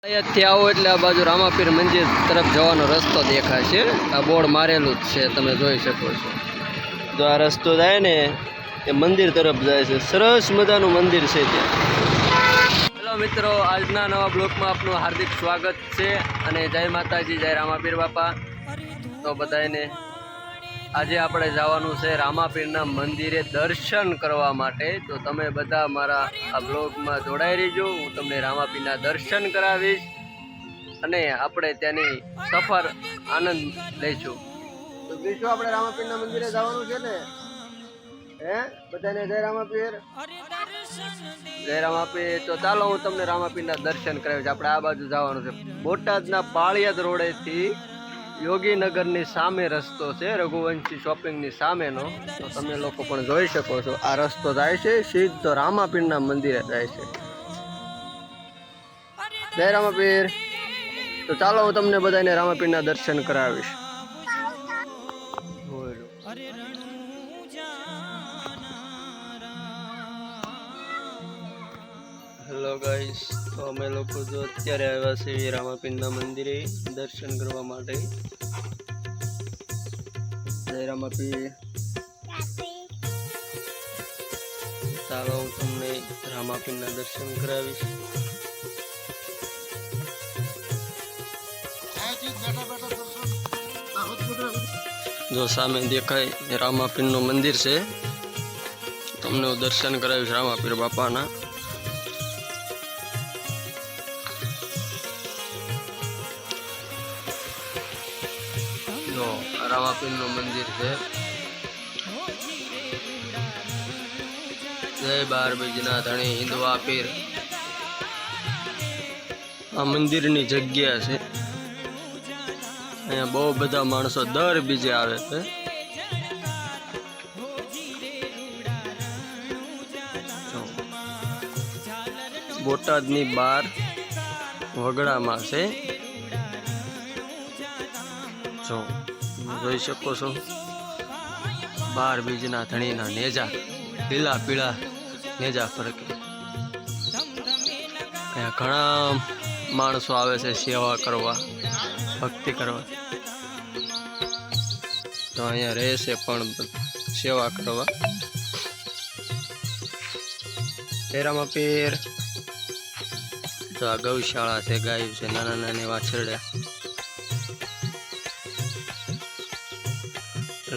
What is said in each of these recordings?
અહીંયાથી આવો એટલે આ બાજુ રામાપીર મંદિર તરફ જવાનો રસ્તો દેખાય છે। આ બોર્ડ મારેલું જ છે, તમે જોઈ શકો છો। જો આ રસ્તો જાય ને એ મંદિર તરફ જાય છે। સરસ મજાનું મંદિર છે ત્યાં। હેલો મિત્રો, આજના નવા બ્લોગમાં આપનું હાર્દિક સ્વાગત છે અને જય માતાજી, જય રામાપીર બાપા। તો બધાને આજે આપણે જવાનું છે રામાપીરના મંદિરે દર્શન કરવા માટે। તો તમે બધા મારા આ બ્લોગમાં જોડાઈ રહેજો। હું તમને રામાપીરના દર્શન કરાવીશ અને આપણે ત્યાંની સફર આનંદ લઈશું। તો બીજું આપણે રામાપીરના મંદિરે જવાનું છે ને, હે બધાને જય રામાપીર, જય રામાપીર। તો ચાલો હું તમને રામાપીરના દર્શન કરાવીશ। આપણે આ બાજુ જવાનું છે, બોટાદના પાળિયાદ રોડેથી યોગીનગરની સામે રસ્તો છે, રઘુવંશી શોપિંગની સામેનો। તો તમે લોકો પણ જોઈ શકો છો, આ રસ્તો જાય છે સીધો રામાપીરના મંદિરે જાય છે। જય રામાપીર। તો ચાલો હું તમને બધાને રામાપીરના દર્શન કરાવીશ। હેલો ગાઈસ, તો અમે લોકો જો અત્યારે આવ્યા છીએ રામાપીરના મંદિરે દર્શન કરવા માટે। જય રામાપીર। ચાલો હું તમને રામાપીરના દર્શન કરાવીશ। જો સામે દેખાય રામાપીરનું મંદિર છે, તમને હું દર્શન કરાવીશ રામાપીર બાપાના। જો રામાપીરનું મંદિર છે। જય બાર બીજના ધણી હિન્દવા પીર, આ મંદિરની જગ્યા છે। અહીંયા બહુ બધા માણસો દર બીજે આવે છે। બોટાદની બાર વગડામાં છે, જો જોઈ શકો છો। બાર બીજના ધણીના નેજા, લીલા પીળા નેજા ફરકે। અહીંયા ઘણા માણસો આવે છે સેવા કરવા, ભક્તિ કરવા। તો અહીંયા રહેશે પણ સેવા કરવા। જય રામાપીર। તો આ ગૌશાળા છે, ગાયું છે, નાના નાની વાછરડ્યા।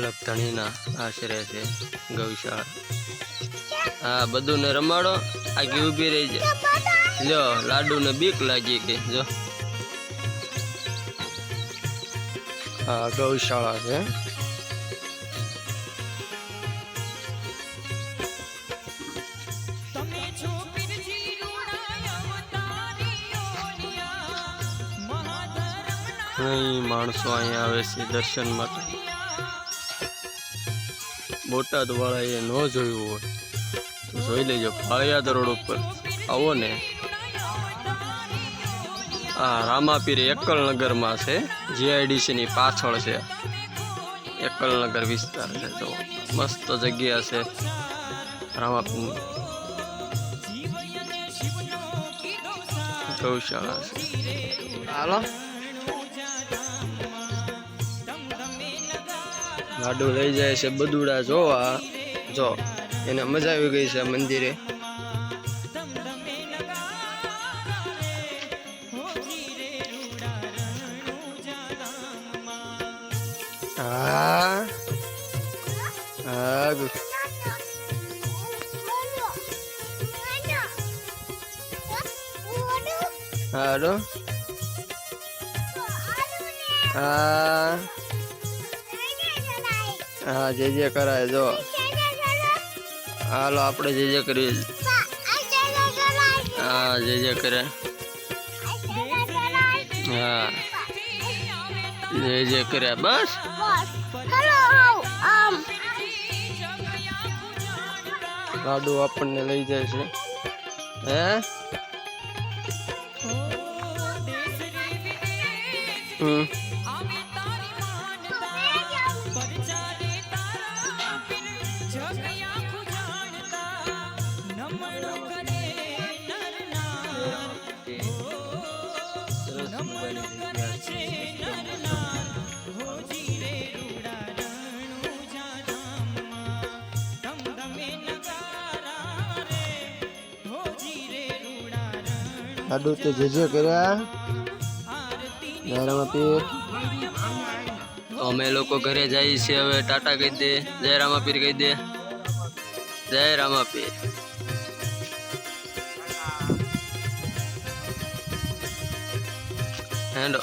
લપધણીના આશરે છે ગૌશાળા। હા, બધું ને રમાડો, આગી ઊભી રહી જાય। જો લાડુ ને બીક લાગી ગઈ। જો હા ગૌશાળા છે। અહીં માણસો અહીંયા આવે છે દર્શન માટે। બોટાદ વાળા એ ન જોયું હોય તો જોઈ લેજો। પાળિયાદ રોડ ઉપર આવો ને, આ રામાપીર એકલનગરમાં છે, જીઆઈડીસી ની પાછળ છે, એકલનગર વિસ્તાર છે। તો મસ્ત જગ્યા છે રામાપીર, ગૌશાળા છે। હાલો ગાડું લઈ જાય છે બદુડા જોવા। જો એને મજા આવી ગઈ છે મંદિરે। હા હા હાલો હા હા જે જે કરાય। જો હાલો આપણે જે કરીએ। હા જે કરે, હા જે કર્યા બસ। લાડુ આપણને લઈ જાય છે, હે સરસ મજાની જગ્યા છે એકદમ મસ્ત. લાડુ તે જે કર્યા જયરામ પીર. તો અમે લોકો ઘરે જઈએ છીએ હવે. ટાટા કહી દે, જય રામાપીર કહી દે, જય રામાપીર. હેંડો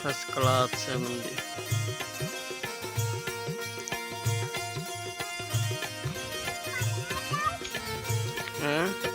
ફર્સ્ટ ક્લાસ છે મંદિર. હા